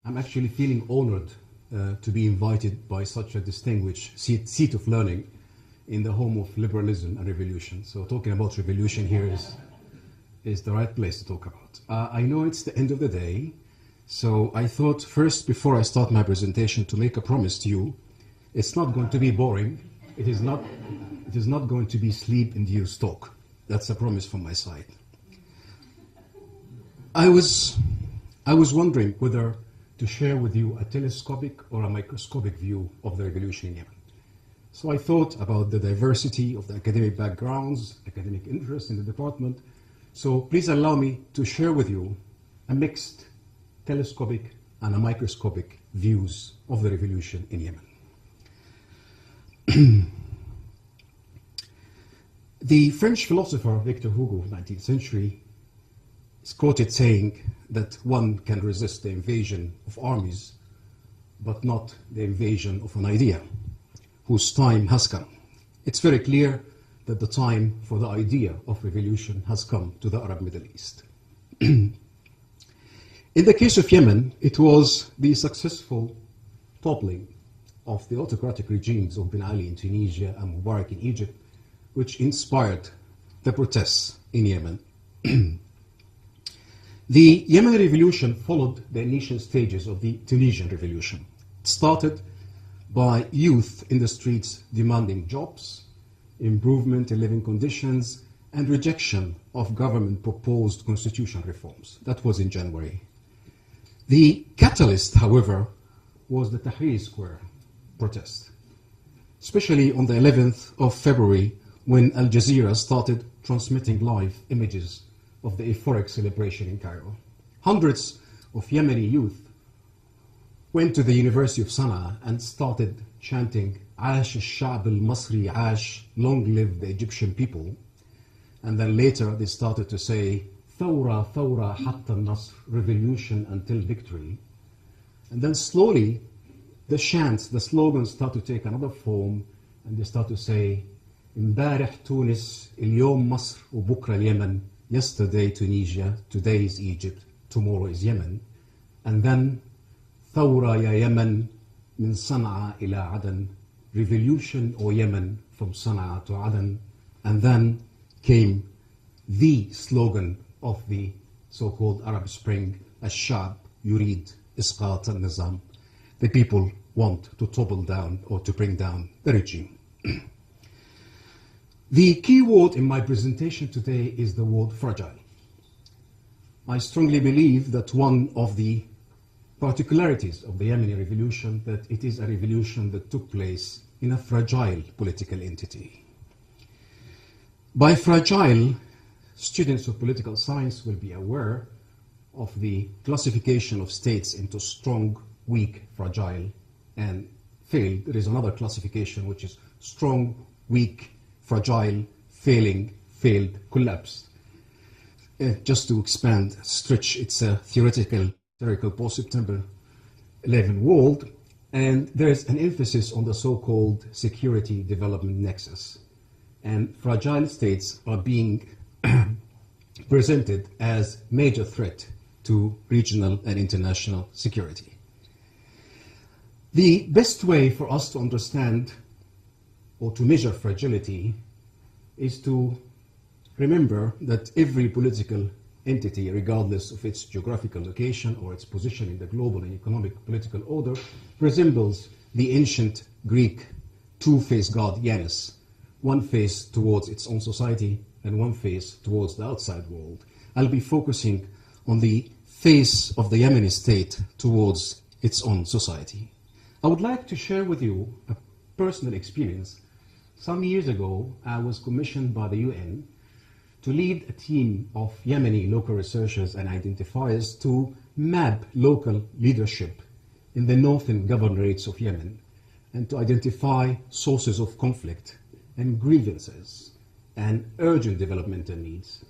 I'm actually feeling honored to be invited by such a distinguished seat of learning in the home of liberalism and revolution. So talking about revolution here is the right place to talk about. I know it's the end of the day, so I thought first, before I start my presentation, to make a promise to you. It's not going to be boring. It is not going to be sleep-induced talk. That's a promise from my side. I was wondering whether to share with you a telescopic or a microscopic view of the revolution in Yemen. So I thought about the diversity of the academic backgrounds, academic interests in the department. So please allow me to share with you a mixed telescopic and a microscopic views of the revolution in Yemen. The French philosopher Victor Hugo of the 19th century is quoted saying that one can resist the invasion of armies, but not the invasion of an idea, whose time has come. It's very clear that the time for the idea of revolution has come to the Arab Middle East. In the case of Yemen, it was the successful toppling of the autocratic regimes of Ben Ali in Tunisia and Mubarak in Egypt, which inspired the protests in Yemen. The Yemeni revolution followed the initial stages of the Tunisian revolution. It started by youth in the streets demanding jobs, improvement in living conditions, and rejection of government-proposed constitutional reforms. That was in January. The catalyst, however, was the Tahrir Square protest, especially on the 11th of February, when Al Jazeera started transmitting live images of the euphoric celebration in Cairo. Hundreds of Yemeni youth went to the University of Sana'a and started chanting, "Ash al-Sha'b al-Masri, Ash, long live the Egyptian people." And then later they started to say, "Thawra, Thawra, hatta al-Nasr," revolution until victory. And then slowly the chants, the slogans start to take another form, and they start to say, "Imbarih Tunis, اليوم مصر, وبكرة اليمن." Yesterday Tunisia, today is Egypt, tomorrow is Yemen. And then Thawra ya Yemen, min Sana'a ila Aden, revolution or Yemen from Sana'a to Aden. And then came the slogan of the so-called Arab Spring, Al-Sha'b yurid isqat al-Nizam. The people want to topple down or to bring down the regime. The key word in my presentation today is the word fragile. I strongly believe that one of the particularities of the Yemeni revolution that it is a revolution that took place in a fragile political entity. By fragile, students of political science will be aware of the classification of states into strong, weak, fragile, and failed. There is another classification which is strong, weak, fragile, failing, failed, collapsed. Just to expand, stretch, it's a theoretical post-September 11 world, and there's an emphasis on the so-called security development nexus. And fragile states are being presented as major threat to regional and international security. The best way for us to understand or to measure fragility is to remember that every political entity, regardless of its geographical location or its position in the global and economic political order, resembles the ancient Greek two-faced god Janus, one face towards its own society and one face towards the outside world. I'll be focusing on the face of the Yemeni state towards its own society. I would like to share with you a personal experience. Some years ago, I was commissioned by the UN to lead a team of Yemeni local researchers and identifiers to map local leadership in the northern governorates of Yemen and to identify sources of conflict and grievances and urgent developmental needs.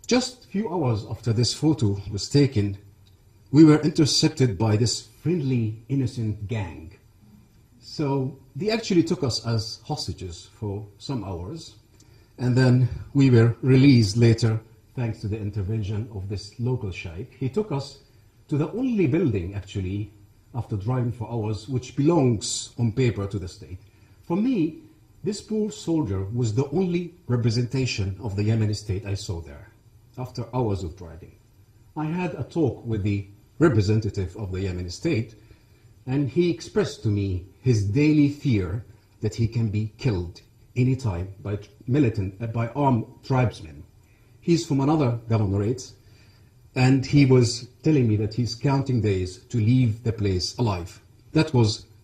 Just a few hours after this photo was taken, we were intercepted by this friendly, innocent gang. So they actually took us as hostages for some hours, and then we were released later thanks to the intervention of this local sheikh. He took us to the only building, actually, after driving for hours, which belongs on paper to the state. For me, this poor soldier was the only representation of the Yemeni state I saw there, after hours of driving. I had a talk with the representative of the Yemeni state, and he expressed to me his daily fear that he can be killed anytime by armed tribesmen. He's from another governorate, and he was telling me that he's counting days to leave the place alive.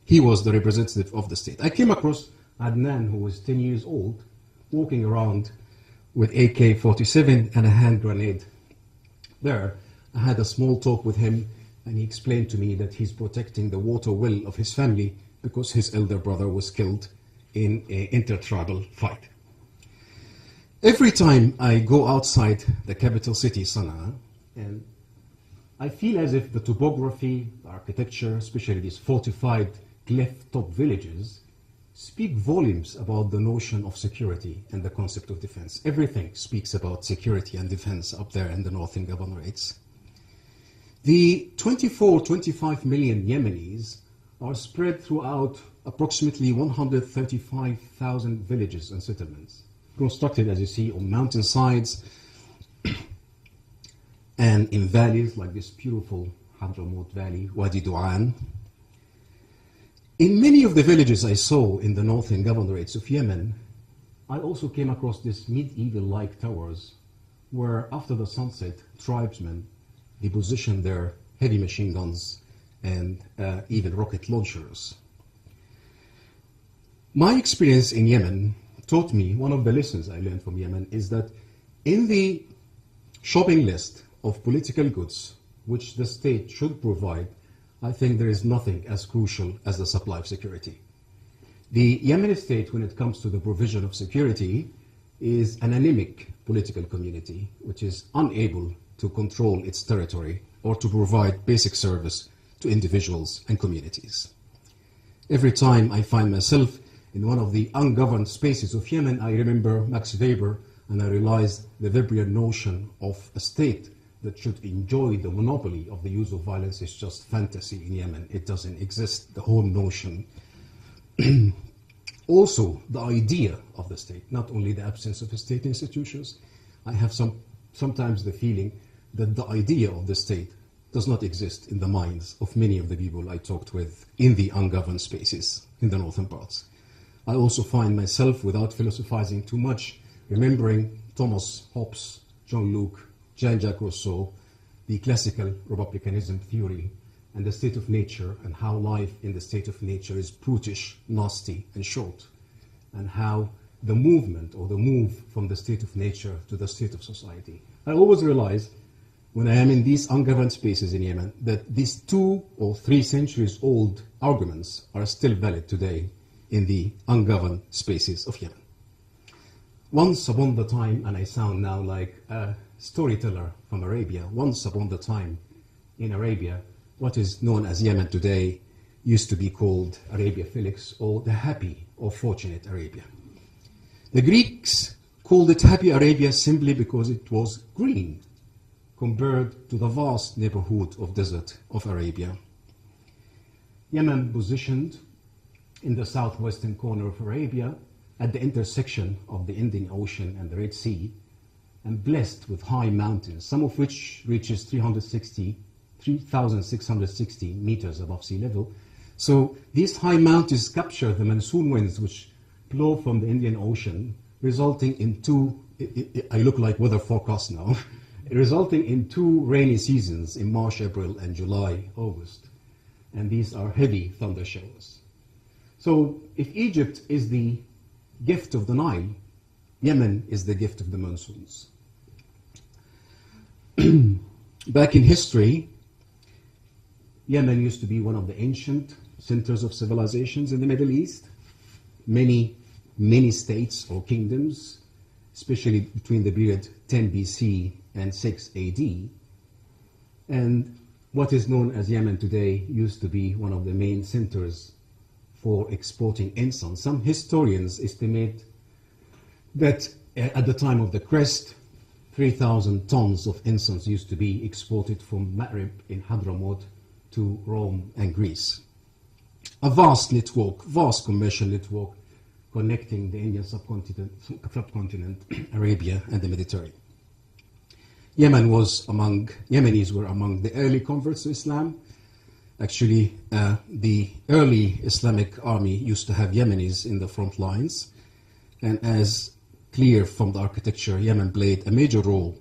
He was the representative of the state. I came across Adnan, who was 10 years old, walking around with AK-47 and a hand grenade. There, I had a small talk with him, and he explained to me that he's protecting the water well of his family because his elder brother was killed in an intertribal fight. Every time I go outside the capital city, Sana'a, and I feel as if the topography, the architecture, especially these fortified cliff-top villages, speak volumes about the notion of security and the concept of defense. Everything speaks about security and defense up there in the northern governorates. The 25 million Yemenis are spread throughout approximately 135,000 villages and settlements, constructed, as you see, on mountainsides and in valleys like this beautiful Hadramaut Valley, Wadi Du'an. In many of the villages I saw in the northern governorates of Yemen, I also came across these medieval-like towers where, after the sunset, tribesmen deposition their heavy machine guns and even rocket launchers. My experience in Yemen taught me, one of the lessons I learned from Yemen is that in the shopping list of political goods which the state should provide, I think there is nothing as crucial as the supply of security. The Yemeni state, when it comes to the provision of security, is an anemic political community which is unable to control its territory or to provide basic service to individuals and communities. Every time I find myself in one of the ungoverned spaces of Yemen, I remember Max Weber, and I realize the Weberian notion of a state that should enjoy the monopoly of the use of violence is just fantasy in Yemen. It doesn't exist, the whole notion. Also, the idea of the state, not only the absence of state institutions. I have sometimes the feeling that the idea of the state does not exist in the minds of many of the people I talked with in the ungoverned spaces in the northern parts. I also find myself, without philosophizing too much, remembering Thomas Hobbes, John Locke, Jean-Jacques Rousseau, the classical republicanism theory, and the state of nature, and how life in the state of nature is brutish, nasty, and short, and how the movement or the move from the state of nature to the state of society. I always realize when I am in these ungoverned spaces in Yemen that these 2 or 3 centuries old arguments are still valid today in the ungoverned spaces of Yemen. Once upon the time, and I sound now like a storyteller from Arabia, once upon the time in Arabia, what is known as Yemen today used to be called Arabia Felix, or the happy or fortunate Arabia. The Greeks called it happy Arabia simply because it was green compared to the vast neighborhood of desert of Arabia. Yemen, positioned in the southwestern corner of Arabia at the intersection of the Indian Ocean and the Red Sea, and blessed with high mountains, some of which reaches 3,660 meters above sea level. So these high mountains capture the monsoon winds which blow from the Indian Ocean, resulting in I look like weather forecast now, resulting in 2 rainy seasons in March, April, and July, August. And these are heavy thunder showers. So if Egypt is the gift of the Nile, Yemen is the gift of the monsoons. Back in history, Yemen used to be one of the ancient centers of civilizations in the Middle East. Many states or kingdoms, especially between the period 10 BC and 6 AD. And what is known as Yemen today used to be one of the main centers for exporting incense. Some historians estimate that at the time of the crest, 3,000 tons of incense used to be exported from Maghreb in Hadramaut to Rome and Greece. A vast network, vast commercial network connecting the Indian subcontinent, Arabia, and the Mediterranean. Yemenis were among the early converts to Islam. Actually, the early Islamic army used to have Yemenis in the front lines, and as clear from the architecture, Yemen played a major role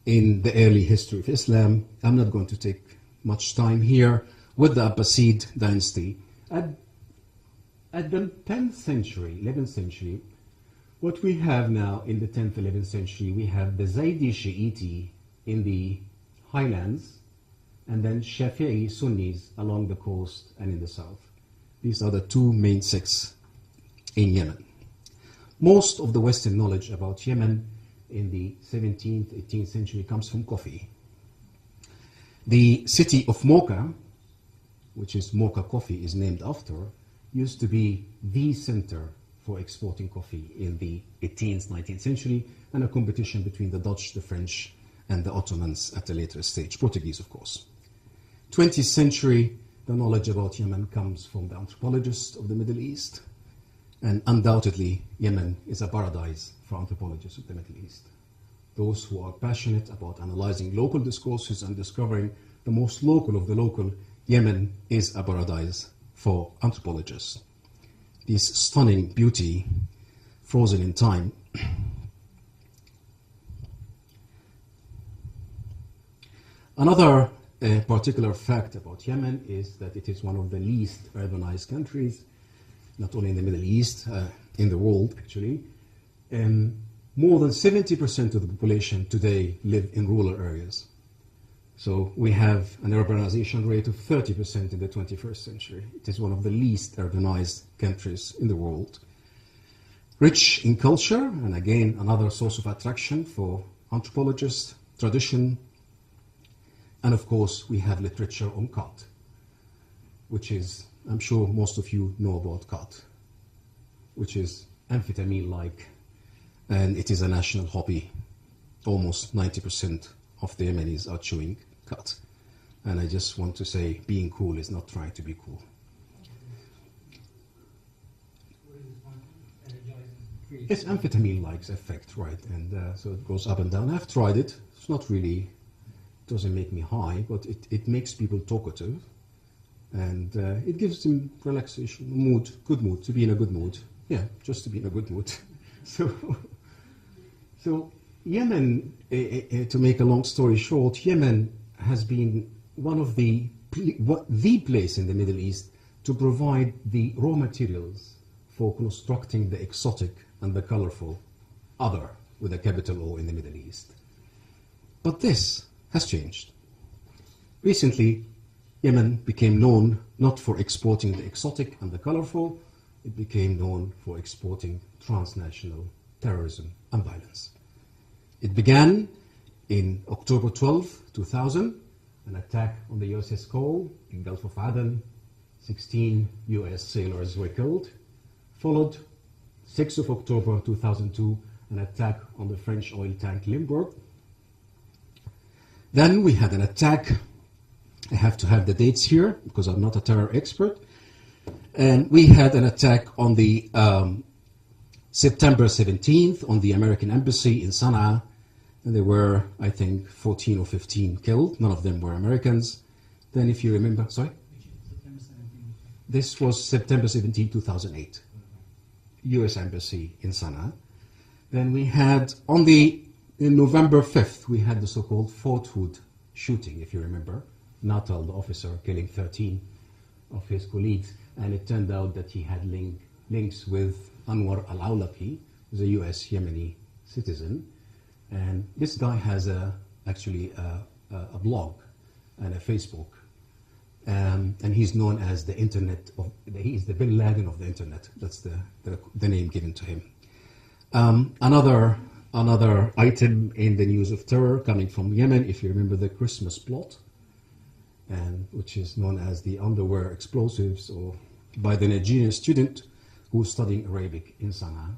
in the early history of Islam. I'm not going to take much time here. With the Abbasid dynasty, at the 10th century, 11th century, what we have now in the 10th, 11th century, we have the Zaydi Shi'iti in the highlands, and then Shafi'i Sunnis along the coast and in the south. These are the two main sects in Yemen. Most of the Western knowledge about Yemen in the 17th, 18th century comes from coffee. The city of Mocha, which is Mocha coffee is named after, used to be the center for exporting coffee in the 18th, 19th century, and a competition between the Dutch, the French, and the Ottomans at a later stage, Portuguese, of course. 20th century, the knowledge about Yemen comes from the anthropologists of the Middle East, and undoubtedly, Yemen is a paradise for anthropologists of the Middle East. Those who are passionate about analyzing local discourses and discovering the most local of the local, Yemen is a paradise for anthropologists. This stunning beauty, frozen in time. Another particular fact about Yemen is that it is one of the least urbanized countries, not only in the Middle East, in the world actually. More than 70% of the population today live in rural areas. So we have an urbanization rate of 30% in the 21st century. It is one of the least urbanized countries in the world. Rich in culture, and again, another source of attraction for anthropologists, tradition, and of course, we have literature on khat, which is, I'm sure most of you know about khat, which is amphetamine-like, and it is a national hobby. Almost 90% of the Yemenis are chewing khat. And I just want to say, being cool is not trying to be cool. It's amphetamine-like effect, right? And so it goes up and down. I've tried it. It's not really, doesn't make me high, but it makes people talkative. And it gives them relaxation, mood, good mood, to be in a good mood. Yeah, just to be in a good mood. So Yemen, to make a long story short, Yemen has been one of the place in the Middle East to provide the raw materials for constructing the exotic and the colorful other with a capital O in the Middle East. But this has changed. Recently, Yemen became known not for exporting the exotic and the colorful, it became known for exporting transnational terrorism and violence. It began in October 12, 2000, an attack on the USS Cole in Gulf of Aden. 16 US sailors were killed. Followed 6th of October 2002, an attack on the French oil tank Limburg. Then we had an attack, I have to have the dates here because I'm not a terror expert, and we had an attack on the September 17th on the American embassy in Sana'a, and there were, I think, 14 or 15 killed. None of them were Americans. Then if you remember, sorry? This was September 17, 2008, US embassy in Sana'a. Then we had, in November 5th, we had the so-called Fort Hood shooting, if you remember. Natal, the officer, killing 13 of his colleagues, and it turned out that he had links with Anwar al-Awlaqi, who's a US Yemeni citizen. And this guy has actually a blog and a Facebook. And he's known as the internet, he's the Bin Laden of the internet. That's the name given to him. Another item in the news of terror coming from Yemen, if you remember the Christmas plot, and which is known as the underwear explosives, or by the Nigerian student who was studying Arabic in Sana'a.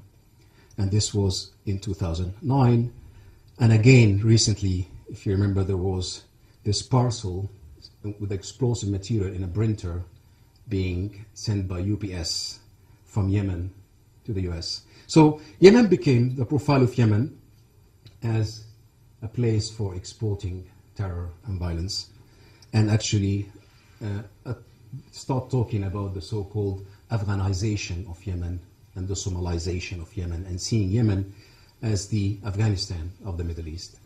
And this was in 2009. And again, recently, if you remember, there was this parcel with explosive material in a printer being sent by UPS from Yemen to the US. So Yemen became, the profile of Yemen as a place for exporting terror and violence, and actually start talking about the so-called Afghanization of Yemen and the Somalization of Yemen, and seeing Yemen as the Afghanistan of the Middle East.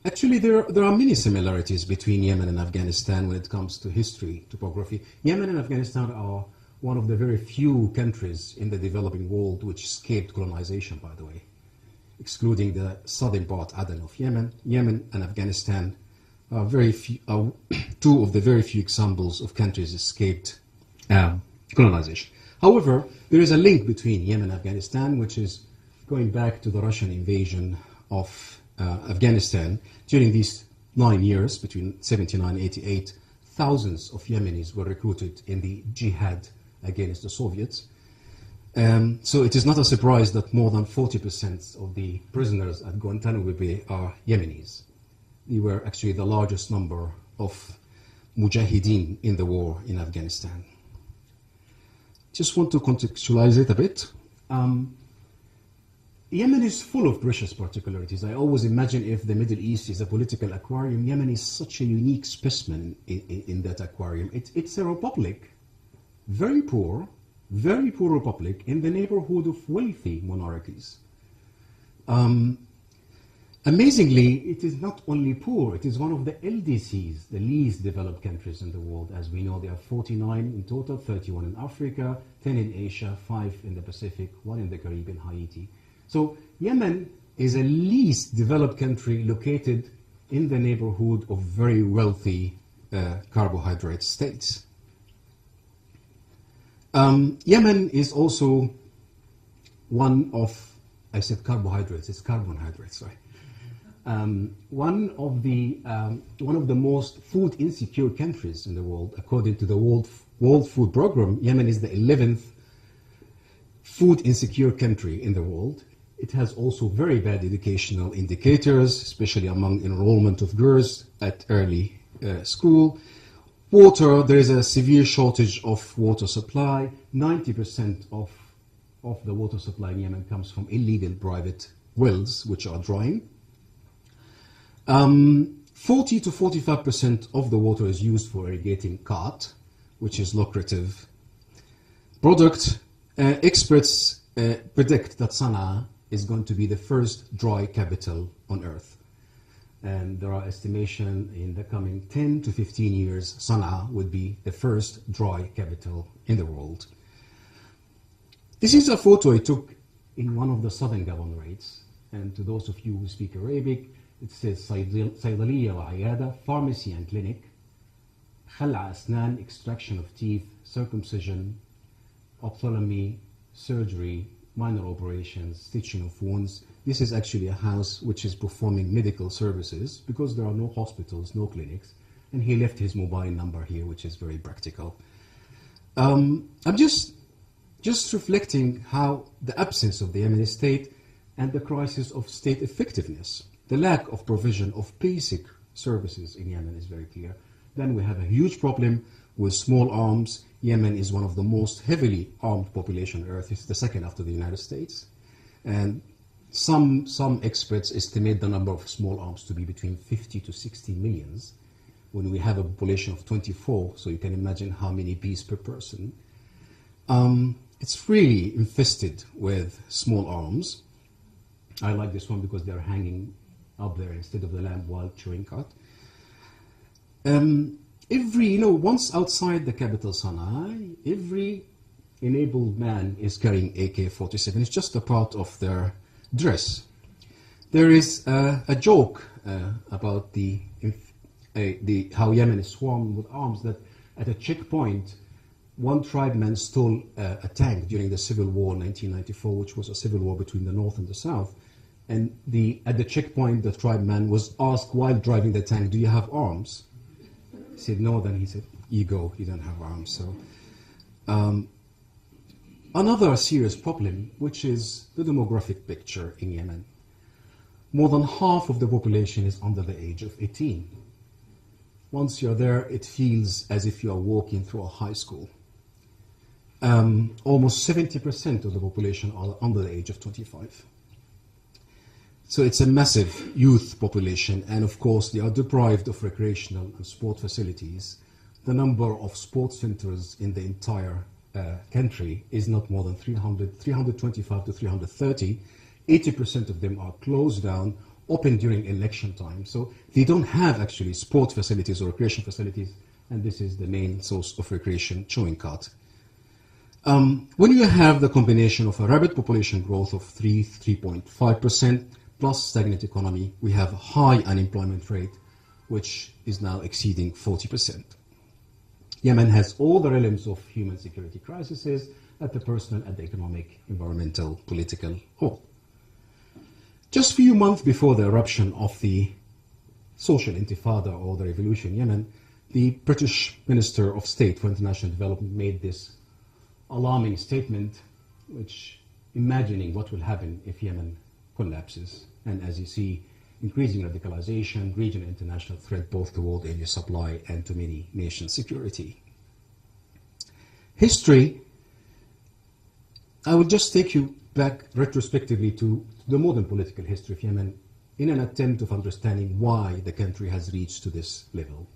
Actually, there are many similarities between Yemen and Afghanistan when it comes to history, topography. Yemen and Afghanistan are one of the very few countries in the developing world which escaped colonization, by the way, excluding the southern part, Aden, of Yemen. Yemen and Afghanistan are two of the very few examples of countries escaped colonization. However, there is a link between Yemen and Afghanistan, which is going back to the Russian invasion of Afghanistan. During these 9 years, between 79 and 88, thousands of Yemenis were recruited in the jihad against the Soviets. So it is not a surprise that more than 40% of the prisoners at Guantanamo Bay are Yemenis. They were actually the largest number of mujahideen in the war in Afghanistan. Just want to contextualize it a bit. Yemen is full of precious particularities. I always imagine if the Middle East is a political aquarium, Yemen is such a unique specimen in that aquarium. It's a republic, very poor republic in the neighborhood of wealthy monarchies. Amazingly, it is not only poor, it is one of the LDCs, the least developed countries in the world. As we know, there are 49 in total, 31 in Africa, 10 in Asia, 5 in the Pacific, 1 in the Caribbean, Haiti. So Yemen is a least developed country located in the neighborhood of very wealthy carbohydrate states. Yemen is also one of, I said carbohydrates, it's carbonhydrates, sorry. One of the most food insecure countries in the world, according to the World Food Program. Yemen is the 11th food insecure country in the world. It has also very bad educational indicators, especially among enrollment of girls at early school. Water, there is a severe shortage of water supply. 90% of the water supply in Yemen comes from illegal private wells, which are drying. 40 to 45% of the water is used for irrigating cart, which is lucrative product. Experts predict that Sana'a is going to be the first dry capital on earth. And there are estimations in the coming 10 to 15 years, Sana'a would be the first dry capital in the world. This is a photo I took in one of the southern governorates. And to those of you who speak Arabic, it says صيدلية وعيادة, pharmacy and clinic, خلع أسنان, extraction of teeth, circumcision, ophthalmy, surgery, minor operations, stitching of wounds. This is actually a house which is performing medical services because there are no hospitals, no clinics. And he left his mobile number here, which is very practical. I'm just reflecting how the absence of the Yemeni state and the crisis of state effectiveness, the lack of provision of basic services in Yemen is very clear. Then we have a huge problem with small arms. Yemen is one of the most heavily armed population on earth. It's the second after the United States. And some experts estimate the number of small arms to be between 50 to 60 millions when we have a population of 24, so you can imagine how many bees per person. It's really infested with small arms. I like this one because they're hanging up there instead of the lamb while chewing cud. Once outside the capital Sana'a, every enabled man is carrying AK-47. It's just a part of their dress. There is a joke about how Yemen is swarmed with arms, that at a checkpoint, one tribeman stole a tank during the Civil War in 1994, which was a civil war between the North and the South. And at the checkpoint, the tribeman was asked while driving the tank, "Do you have arms?" He said no. Then he said, "Ego, you don't have arms." So another serious problem, which is the demographic picture in Yemen. More than half of the population is under the age of 18. Once you're there, it feels as if you're walking through a high school. Almost 70% of the population are under the age of 25. So it's a massive youth population, and of course they are deprived of recreational and sport facilities. The number of sports centers in the entire country is not more than 325 to 330. 80% of them are closed down, open during election time. So they don't have actually sport facilities or recreation facilities, and this is the main source of recreation, chewing cart. When you have the combination of a rapid population growth of 3.5%, plus stagnant economy, we have a high unemployment rate, which is now exceeding 40%. Yemen has all the realms of human security crises at the personal, at the economic, environmental, political whole. Just a few months before the eruption of the social intifada or the revolution in Yemen, the British Minister of State for International Development made this alarming statement, which imagining what will happen if Yemen collapses. And as you see, increasing radicalization, regional and international threat both to world energy supply and to many nations' security. History, I will just take you back retrospectively to the modern political history of Yemen in an attempt of understanding why the country has reached to this level.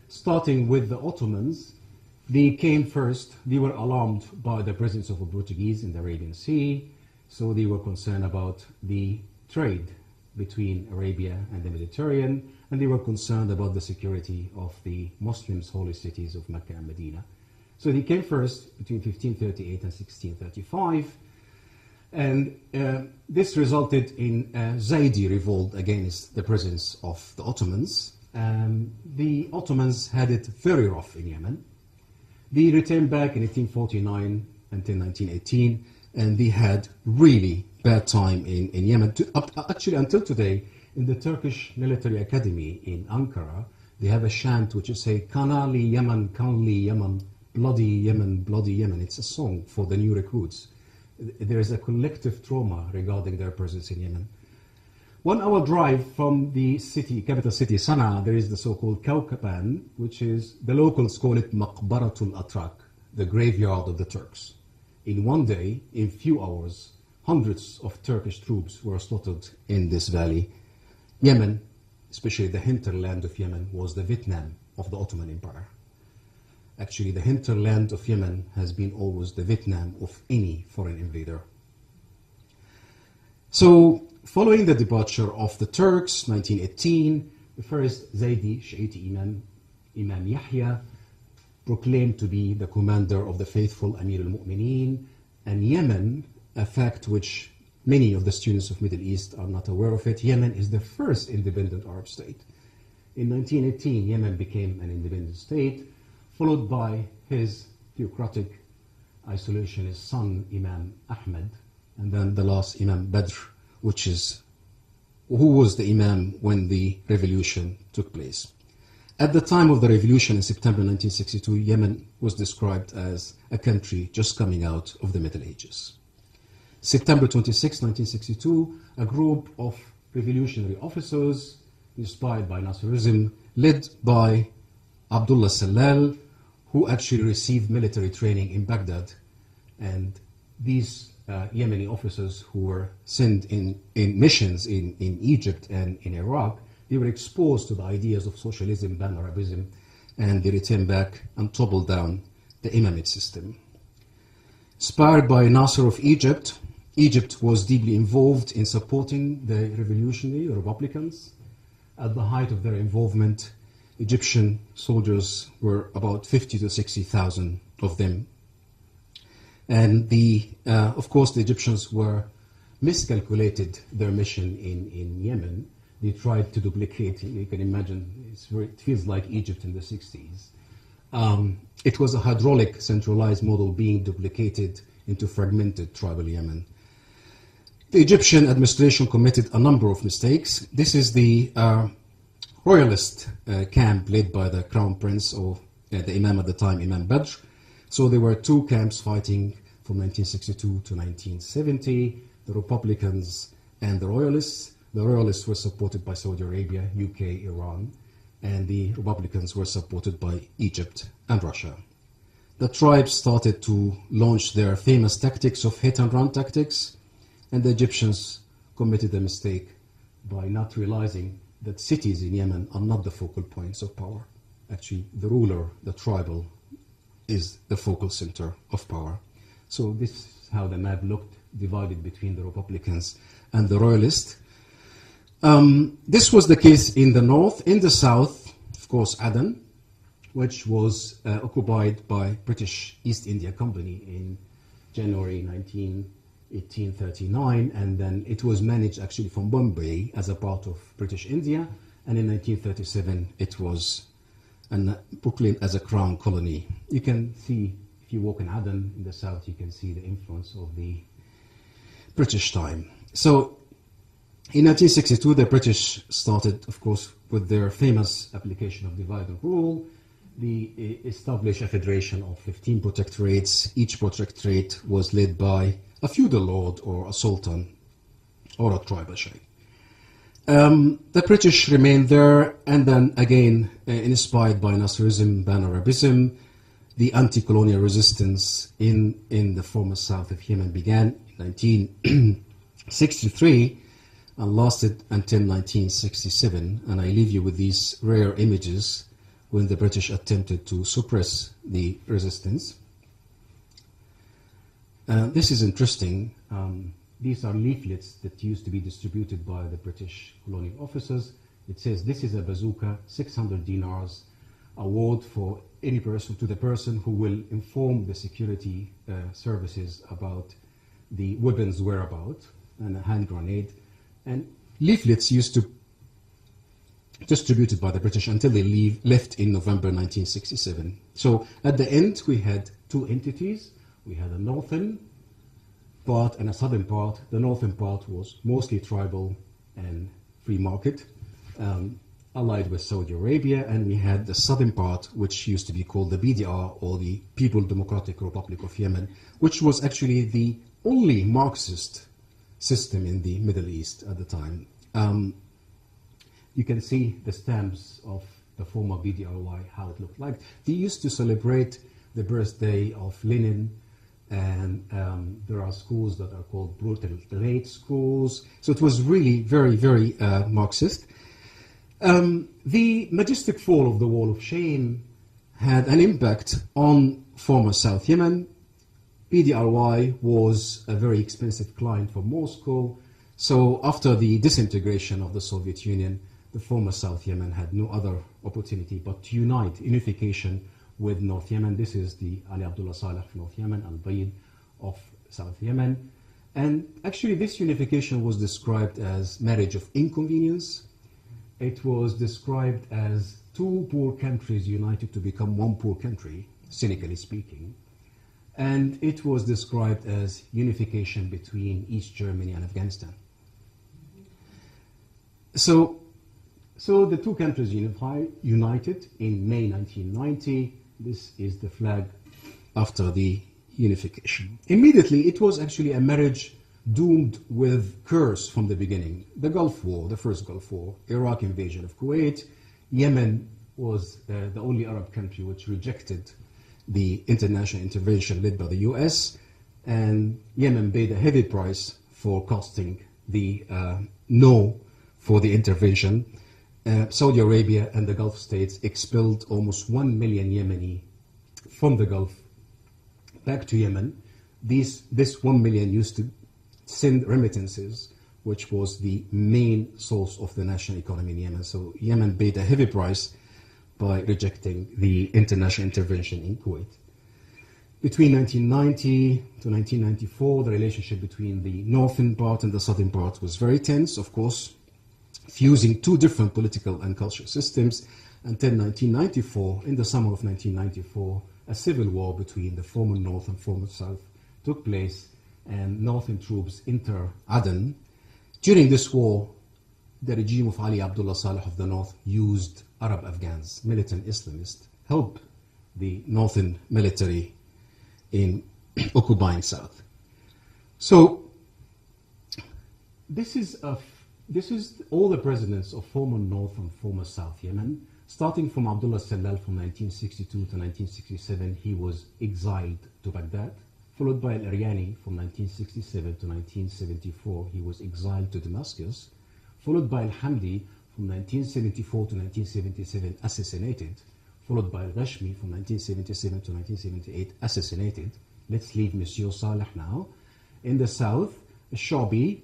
Starting with the Ottomans, they came first. They were alarmed by the presence of the Portuguese in the Arabian Sea, so they were concerned about the trade between Arabia and the Mediterranean, and they were concerned about the security of the Muslims' holy cities of Mecca and Medina. So they came first between 1538 and 1635, and this resulted in a Zaydi revolt against the presence of the Ottomans. The Ottomans had it very rough in Yemen. They returned back in 1849 until 1918, and they had really bad time in Yemen. Actually, until today, in the Turkish Military Academy in Ankara, they have a chant which is say, Kanali Yemen, Kanli Yemen, Bloody Yemen, Bloody Yemen. It's a song for the new recruits. There is a collective trauma regarding their presence in Yemen. 1 hour drive from the city, capital city, Sana'a, there is the so-called Kawkaban, which is, the locals call it Maqbaratul Atrak, the graveyard of the Turks. In one day, in few hours, hundreds of Turkish troops were slaughtered in this valley. Yemen, especially the hinterland of Yemen, was the Vietnam of the Ottoman Empire. Actually, the hinterland of Yemen has been always the Vietnam of any foreign invader. So, following the departure of the Turks, 1918, the first Zaydi Shiite Imam, Imam Yahya, proclaimed to be the commander of the faithful Amir al-Mu'mineen, and Yemen, a fact which many of the students of Middle East are not aware of it, Yemen is the first independent Arab state. In 1918, Yemen became an independent state, followed by his theocratic isolationist son, Imam Ahmed, and then the last Imam Badr, who was the Imam when the revolution took place. At the time of the revolution in September 1962, Yemen was described as a country just coming out of the Middle Ages. September 26, 1962, a group of revolutionary officers inspired by Nasserism, led by Abdullah Salal, who actually received military training in Baghdad. And these Yemeni officers who were sent in missions in Egypt and in Iraq, they were exposed to the ideas of socialism, pan-Arabism, and they returned back and toppled down the Imamate system. Inspired by Nasser of Egypt, Egypt was deeply involved in supporting the revolutionary Republicans. At the height of their involvement, Egyptian soldiers were about 50 to 60,000 of them. And of course, the Egyptians were miscalculated their mission in Yemen. They tried to duplicate, you can imagine, it feels like Egypt in the 60s. It was a hydraulic centralized model being duplicated into fragmented tribal Yemen. The Egyptian administration committed a number of mistakes. This is the royalist camp led by the crown prince, or the imam at the time, Imam Badr. So there were two camps fighting from 1962 to 1970, the Republicans and the Royalists. The Royalists were supported by Saudi Arabia, UK, Iran, and the Republicans were supported by Egypt and Russia. The tribes started to launch their famous tactics of hit-and-run tactics, and the Egyptians committed a mistake by not realizing that cities in Yemen are not the focal points of power. Actually, the ruler, the tribal, is the focal center of power. So this is how the map looked, divided between the Republicans and the Royalists. This was the case in the north. In the south, of course, Aden, which was occupied by British East India Company in January 1839, and then it was managed actually from Bombay as a part of British India, and in 1937 it was proclaimed as a crown colony. You can see, if you walk in Aden in the south, you can see the influence of the British time. So in 1962, the British started, of course, with their famous application of divide and rule. They established a federation of 15 protectorates. Each protectorate was led by a feudal lord or a sultan or a tribal sheikh. The British remained there, and then again, inspired by Nasserism, Ban-Arabism, the anti-colonial resistance in the former south of Yemen began in 1963 and lasted until 1967. And I leave you with these rare images when the British attempted to suppress the resistance. This is interesting. These are leaflets that used to be distributed by the British colonial officers. It says, "This is a bazooka, 600 dinars, award for any person, to the person who will inform the security services about the weapon's whereabouts," and a hand grenade. And leaflets used to distributed by the British until they left in November 1967. So at the end, we had two entities. We had a northern part and a southern part. The northern part was mostly tribal and free market, allied with Saudi Arabia, and we had the southern part, which used to be called the BDR, or the People Democratic Republic of Yemen, which was actually the only Marxist system in the Middle East at the time. You can see the stamps of the former BDRY, how it looked like. They used to celebrate the birthday of Lenin, and there are schools that are called proletariat schools. So it was really very, very Marxist. The majestic fall of the Wall of Shame had an impact on former South Yemen. BDRY was a very expensive client for Moscow. So after the disintegration of the Soviet Union, the former South Yemen had no other opportunity but to unite, unification with North Yemen. This is the Ali Abdullah Saleh of North Yemen, Al-Bayd of South Yemen. And actually this unification was described as marriage of inconvenience. It was described as two poor countries united to become one poor country, cynically speaking. And it was described as unification between East Germany and Afghanistan. So the two countries united in May 1990. This is the flag after the unification. Immediately, it was actually a marriage doomed with curse from the beginning. The Gulf War, the first Gulf War, Iraq invasion of Kuwait. Yemen was the only Arab country which rejected the international intervention led by the US, and Yemen paid a heavy price for costing the no for the intervention. Saudi Arabia and the Gulf states expelled almost 1 million Yemeni from the Gulf back to Yemen. This 1 million used to send remittances, which was the main source of the national economy in Yemen. So Yemen paid a heavy price by rejecting the international intervention in Kuwait. Between 1990 to 1994, the relationship between the northern part and the southern part was very tense, of course, fusing two different political and cultural systems, until 1994. In the summer of 1994, a civil war between the former North and former South took place, and northern troops enter Aden. During this war, the regime of Ali Abdullah Saleh of the North used Arab Afghans, militant Islamists, help the northern military in occupying South. So this is all the presidents of former North and former South Yemen. Starting from Abdullah Salal from 1962 to 1967, he was exiled to Baghdad. Followed by Al-Aryani from 1967 to 1974, he was exiled to Damascus. Followed by Al-Hamdi from 1974 to 1977, assassinated. Followed by Al-Ghashmi from 1977 to 1978, assassinated. Let's leave Monsieur Saleh now. In the south, Shabi,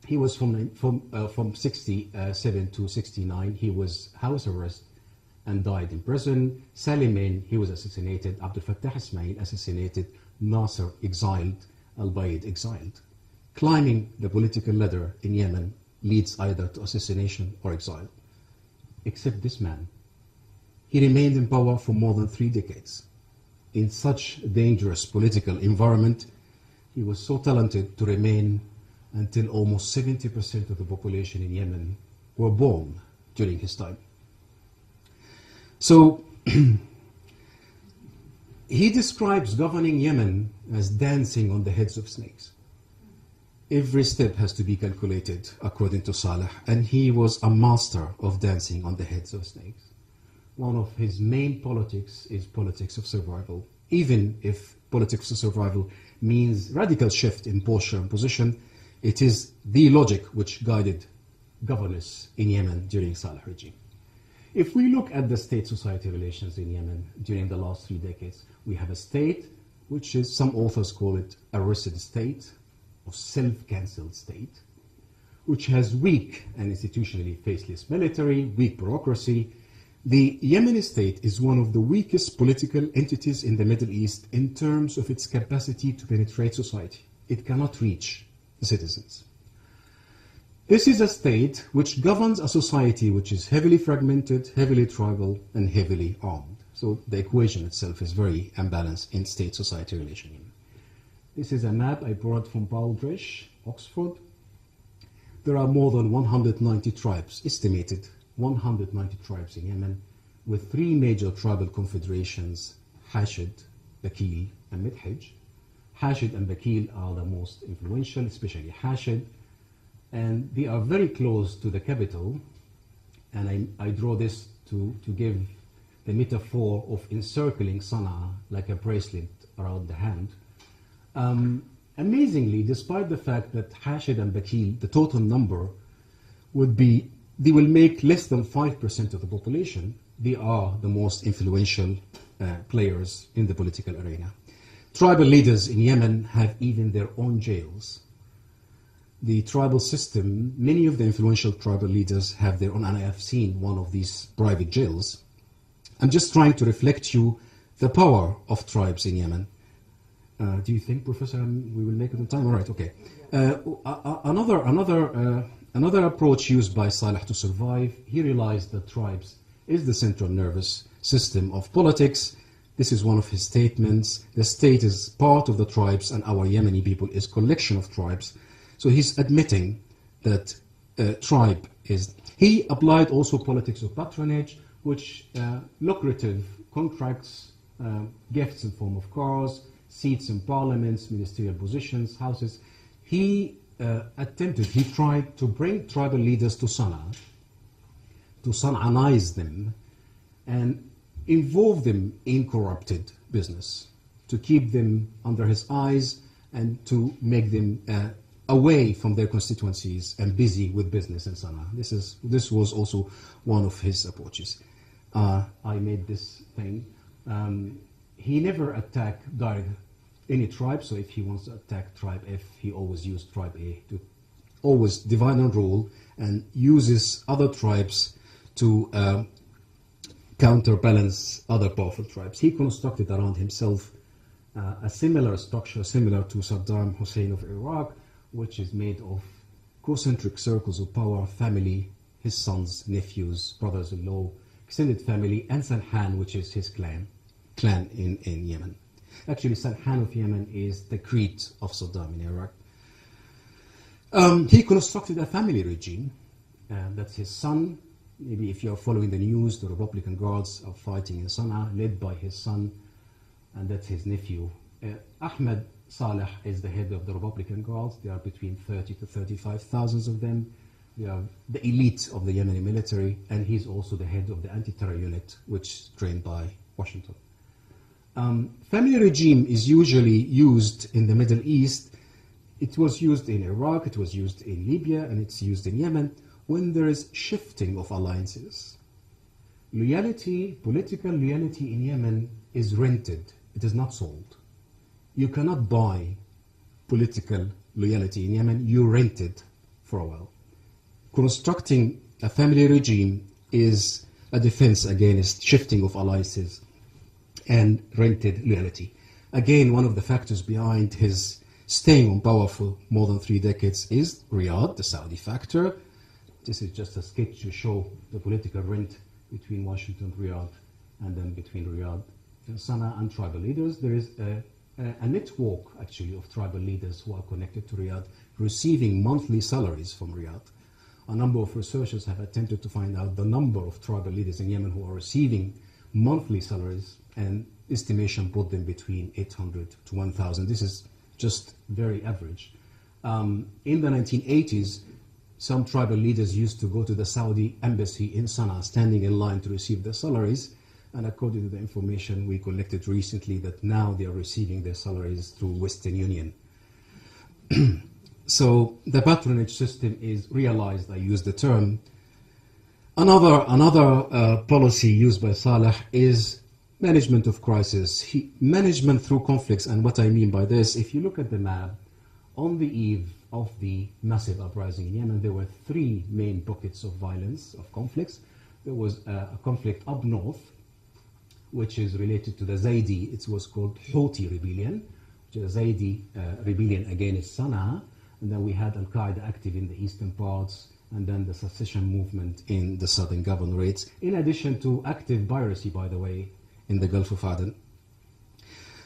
he was from 67 to 69, he was house arrest and died in prison. Salimin, he was assassinated. Abdul Fattah Ismail, assassinated. Nasser, exiled. Al-Bayed, exiled. Climbing the political ladder in Yemen leads either to assassination or exile. Except this man. He remained in power for more than 3 decades. In such a dangerous political environment, he was so talented to remain until almost 70% of the population in Yemen were born during his time. So he describes governing Yemen as dancing on the heads of snakes. Every step has to be calculated according to Saleh, and he was a master of dancing on the heads of snakes. One of his main politics is politics of survival. Even if politics of survival means radical shift in posture and position, it is the logic which guided governance in Yemen during Saleh regime. If we look at the state-society relations in Yemen during the last 3 decades, we have a state which is, some authors call it a arrested state, or self-cancelled state, which has weak and institutionally faceless military, weak bureaucracy. The Yemeni state is one of the weakest political entities in the Middle East in terms of its capacity to penetrate society. It cannot reach the citizens. This is a state which governs a society which is heavily fragmented, heavily tribal, and heavily armed. So the equation itself is very unbalanced in state-society relation. This is a map I brought from Baldrige, Oxford. There are more than 190 tribes, estimated 190 tribes in Yemen, with 3 major tribal confederations, Hashid, Bakil, and Midhij. Hashid and Bakil are the most influential, especially Hashid, and they are very close to the capital. And I draw this to give the metaphor of encircling Sana'a like a bracelet around the hand. Amazingly, despite the fact that Hashid and Bakil, the total number would be, they will make less than 5% of the population, they are the most influential players in the political arena. Tribal leaders in Yemen have even their own jails. The tribal system, many of the influential tribal leaders have their own, and I have seen one of these private jails. I'm just trying to reflect you the power of tribes in Yemen. Do you think, Professor, we will make it on time? All right, okay. Another approach used by Saleh to survive, he realized that tribes is the central nervous system of politics. This is one of his statements. The state is part of the tribes, and our Yemeni people is collection of tribes. So he's admitting that tribe is... He applied also politics of patronage, which lucrative contracts, gifts in form of cars, seats in parliaments, ministerial positions, houses. He tried to bring tribal leaders to Sana'a, to Sana'anize them, and involve them in corrupted business, to keep them under his eyes and to make them away from their constituencies and busy with business in Sana'a. This was also one of his approaches. I made this thing. He never attacked any tribe, so if he wants to attack tribe F, he always used tribe A to always divide and rule, and uses other tribes to counterbalance other powerful tribes. He constructed around himself a similar structure, similar to Saddam Hussein of Iraq, which is made of concentric circles of power, family, his sons, nephews, brothers-in-law, extended family, and Salhan, which is his clan in Yemen. Actually, Salhan of Yemen is the Crete of Saddam in Iraq. He constructed a family regime. That's his son. Maybe if you're following the news, the Republican Guards are fighting in Sana'a, led by his son, and that's his nephew, Ahmed Saleh is the head of the Republican Guards. There are between 30 to 35,000 of them. They are the elite of the Yemeni military, and he's also the head of the anti-terror unit, which is trained by Washington. Family regime is usually used in the Middle East. It was used in Iraq, it was used in Libya, and it's used in Yemen when there is shifting of alliances. Loyalty, political loyalty in Yemen is rented. It is not sold. You cannot buy political loyalty in Yemen. You rent it for a while. Constructing a family regime is a defense against shifting of alliances and rented loyalty. Again, one of the factors behind his staying on power for more than 3 decades is Riyadh, the Saudi factor. This is just a sketch to show the political rent between Washington, Riyadh, and then between Riyadh, Sana'a, and tribal leaders. There is a network, actually, of tribal leaders who are connected to Riyadh, receiving monthly salaries from Riyadh. A number of researchers have attempted to find out the number of tribal leaders in Yemen who are receiving monthly salaries, and estimation put them between 800 to 1,000. This is just very average. In the 1980s, some tribal leaders used to go to the Saudi embassy in Sana'a, standing in line to receive their salaries. And according to the information we collected recently, that now they are receiving their salaries through Western Union. So the patronage system is realized, I use the term. Another policy used by Saleh is management of crisis, management through conflicts. And what I mean by this, if you look at the map, on the eve of the massive uprising in Yemen, there were 3 main pockets of violence, of conflicts. There was a conflict up north, which is related to the Zaidi. It was called Houthi rebellion, which is a Zaidi rebellion against Sana'a. And then we had Al-Qaeda active in the eastern parts, and then the secession movement in the southern governorates, in addition to active piracy, by the way, in the Gulf of Aden.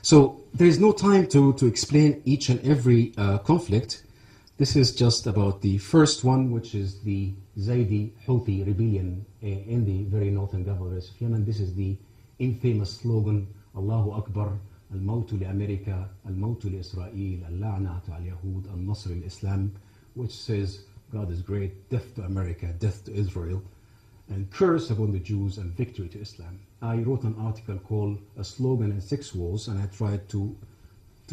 So there is no time to explain each and every conflict. This is just about the first one, which is the Zaidi Houthi rebellion in the very northern governorates of Yemen. This is the infamous slogan, Allahu Akbar, Al-Mawtu li-America, Al-Mawtu li-Israel, Al-La'natu al-Yahud, Al-Nasr al-Islam, which says, God is great, death to America, death to Israel, and curse upon the Jews and victory to Islam. I wrote an article called A Slogan and 6 Wars, and I tried to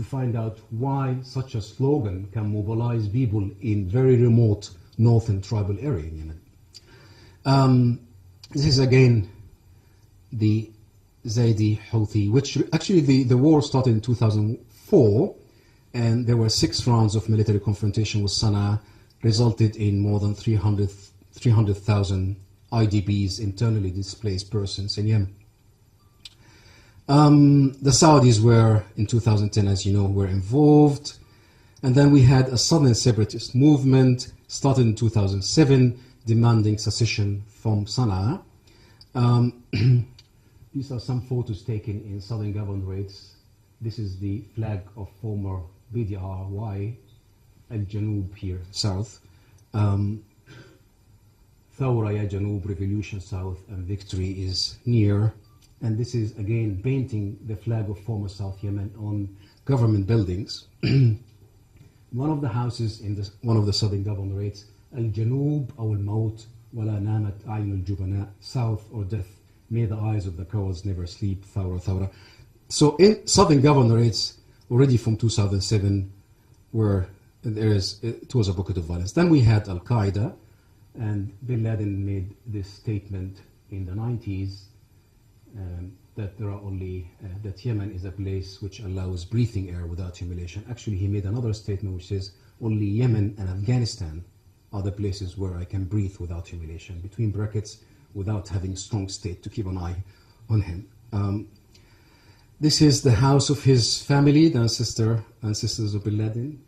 find out why such a slogan can mobilize people in very remote northern tribal area in Yemen. This is again the Zaidi Houthi, which actually the war started in 2004, and there were 6 rounds of military confrontation with Sana'a, resulted in more than 300,000 IDPs, internally displaced persons in Yemen. The Saudis were, in 2010, as you know, were involved. And then we had a southern separatist movement, started in 2007, demanding secession from Sana'a. These are some photos taken in southern governorates. This is the flag of former BDRY, Al-Janub here, south. Thawra ya Janub, revolution south, and victory is near. And this is again painting the flag of former South Yemen on government buildings. One of the houses in one of the southern governorates, Al-Janub aw al-Maut wala namat ayn al-Jubana, south or death, may the eyes of the cowards never sleep, Thawra, Thawra. So in southern governorates, already from 2007, it was a bucket of violence. Then we had Al-Qaeda, and Bin Laden made this statement in the 90s, that there are only that Yemen is a place which allows breathing air without humiliation. Actually, he made another statement which says only Yemen and Afghanistan are the places where I can breathe without humiliation, between brackets, without having a strong state to keep an eye on him. This is the house of his family, the ancestors of Bin Laden.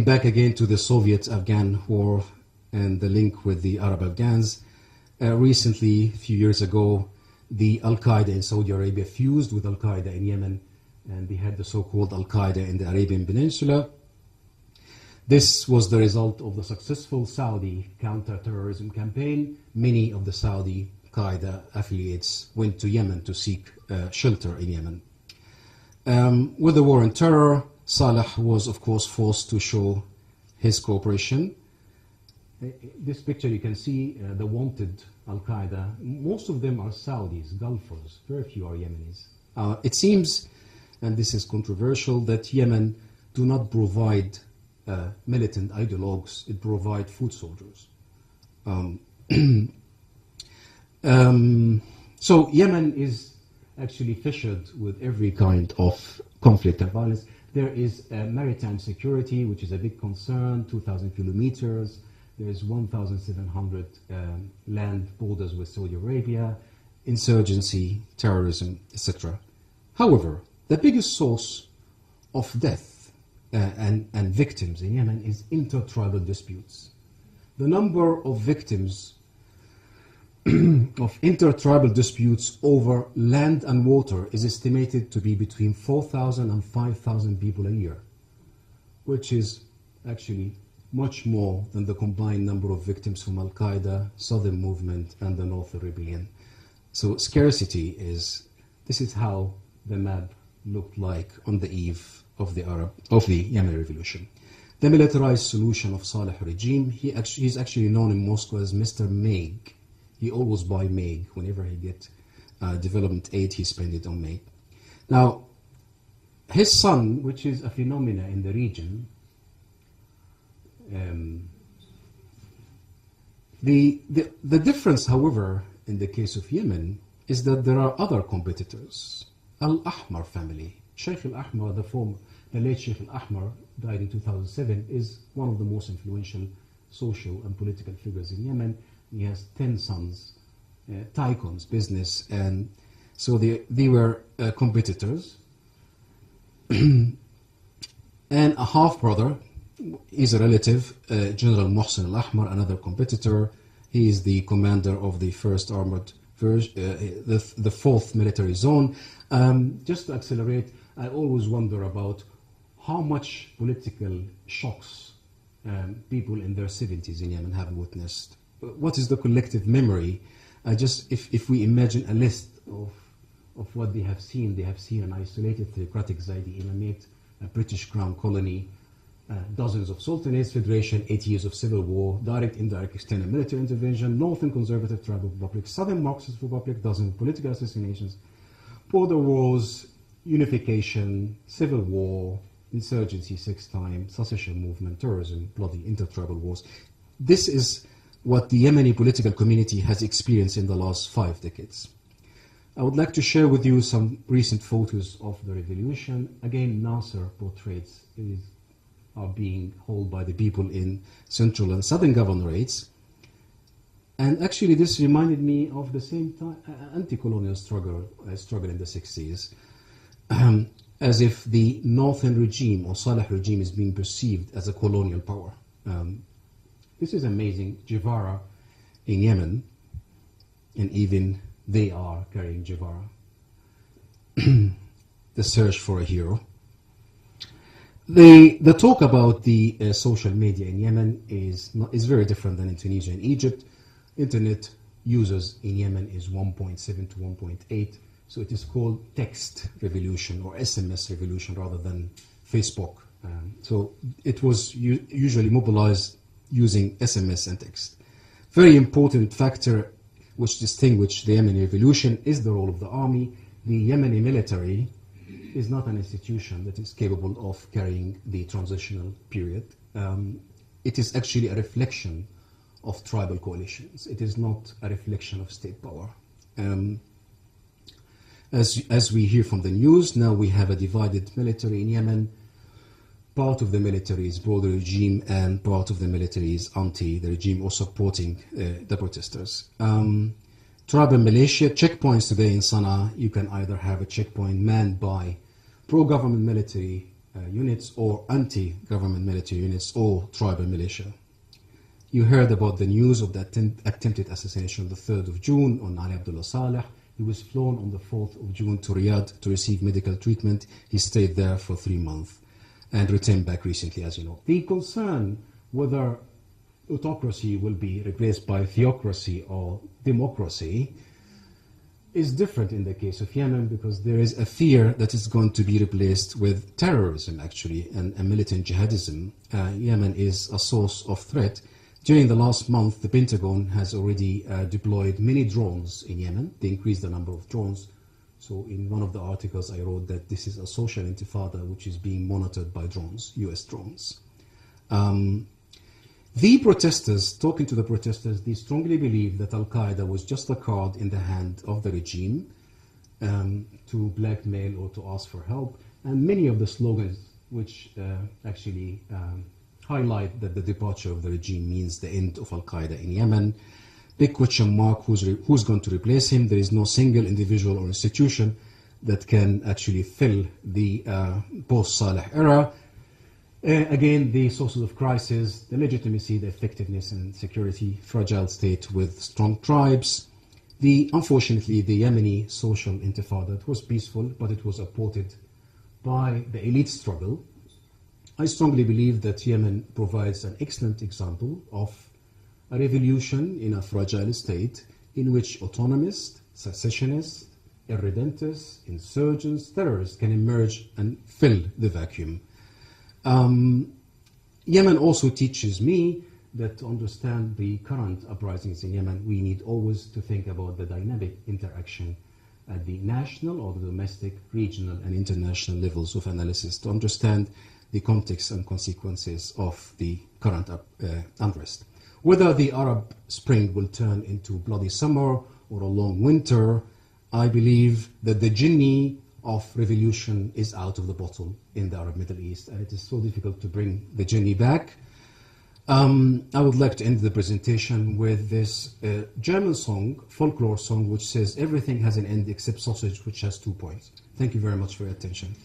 Back again to the Soviet-Afghan war and the link with the Arab Afghans. Recently, a few years ago, the Al-Qaeda in Saudi Arabia fused with Al-Qaeda in Yemen, and they had the so-called Al-Qaeda in the Arabian Peninsula. This was the result of the successful Saudi counter-terrorism campaign. Many of the Saudi Qaeda affiliates went to Yemen to seek shelter in Yemen. With the war on terror, Saleh was, of course, forced to show his cooperation. This picture you can see the wanted Al-Qaeda. Most of them are Saudis, Gulfers, very few are Yemenis. It seems, and this is controversial, that Yemen do not provide militant ideologues, it provides foot soldiers. So Yemen is actually fissured with every kind of conflict and violence. There is maritime security, which is a big concern, 2,000 kilometers. There is 1,700 land borders with Saudi Arabia, insurgency, terrorism, etc. However, the biggest source of death and victims in Yemen is intertribal disputes. The number of victims of intertribal disputes over land and water is estimated to be between 4,000 and 5,000 people a year, which is actually much more than the combined number of victims from Al-Qaeda, Southern Movement, and the North Rebellion. So scarcity is, this is how the map looked like on the eve of the Yemen Revolution. The militarized solution of Saleh regime, he's actually known in Moscow as Mr. Meg. He always buy Meg. Whenever he get development aid, he spend it on Meg. Now, his son, which is a phenomena in the region, the difference, however, in the case of Yemen, is that there are other competitors. Al-Ahmar family, Sheikh Al-Ahmar, the late Sheikh Al-Ahmar, died in 2007, is one of the most influential social and political figures in Yemen. He has 10 sons, tycoons, business, and so they were competitors. And a half-brother is a relative, General Mohsen Al-Ahmar, another competitor. He is the commander of the 1st Armored, the 4th Military Zone. Just to accelerate, I always wonder about how much political shocks people in their 70s in Yemen have witnessed. What is the collective memory? If we imagine a list of what they have seen an isolated theocratic Zaidi imamate, a British crown colony, dozens of sultanates, federation, 8 years of civil war, direct, indirect, extended military intervention, northern conservative tribal republic, southern Marxist republic, dozens of political assassinations, border wars, unification, civil war, insurgency 6 times, secession movement, terrorism, bloody intertribal wars. This is what the Yemeni political community has experienced in the last 5 decades. I would like to share with you some recent photos of the revolution. Again, Nasser portraits are being held by the people in central and southern governorates. And actually this reminded me of the same time anti-colonial struggle in the 60s. As if the northern regime or Saleh regime is being perceived as a colonial power. This is amazing. Jivara in Yemen, and even they are carrying Jivara. The search for a hero. The talk about the social media in Yemen is very different than in Tunisia and Egypt. Internet users in Yemen is 1.7 to 1.8. So it is called text revolution or SMS revolution rather than Facebook. So it was usually mobilized using SMS and text. Very important factor which distinguished the Yemeni revolution is the role of the army. The Yemeni military is not an institution that is capable of carrying the transitional period. It is actually a reflection of tribal coalitions. It is not a reflection of state power. As we hear from the news, now we have a divided military in Yemen. Part of the military is pro the regime and part of the military is anti the regime or supporting the protesters. Tribal militia, checkpoints today in Sana'a, you can either have a checkpoint manned by pro-government military units or anti-government military units or tribal militia. You heard about the news of the attempted assassination on the 3rd of June on Ali Abdullah Saleh. He was flown on the 4th of June to Riyadh to receive medical treatment. He stayed there for 3 months and returned back recently, as you know. The concern whether autocracy will be replaced by theocracy or democracy is different in the case of Yemen because there is a fear that is going to be replaced with terrorism, actually, and militant jihadism. Yemen is a source of threat. During the last month, the Pentagon has already deployed many drones in Yemen. They increased the number of drones. So in one of the articles I wrote that this is a social intifada which is being monitored by drones, US drones. The protesters, talking to the protesters, they strongly believe that Al-Qaeda was just a card in the hand of the regime to blackmail or to ask for help. And many of the slogans which actually highlight that the departure of the regime means the end of Al-Qaeda in Yemen. Big question mark, who's going to replace him? There is no single individual or institution that can actually fill the post-Saleh era. Again, the sources of crisis, the legitimacy, the effectiveness and security, fragile state with strong tribes. Unfortunately, the Yemeni social intifada, it was peaceful, but it was aborted by the elite struggle. I strongly believe that Yemen provides an excellent example of a revolution in a fragile state in which autonomists, secessionists, irredentists, insurgents, terrorists can emerge and fill the vacuum. Yemen also teaches me that to understand the current uprisings in Yemen, we need always to think about the dynamic interaction at the national or the domestic, regional and international levels of analysis to understand the context and consequences of the current unrest. Whether the Arab Spring will turn into bloody summer or a long winter, I believe that the genie of revolution is out of the bottle in the Arab Middle East, and it is so difficult to bring the genie back. I would like to end the presentation with this German song, folklore song, which says everything has an end except sausage, which has 2 points. Thank you very much for your attention.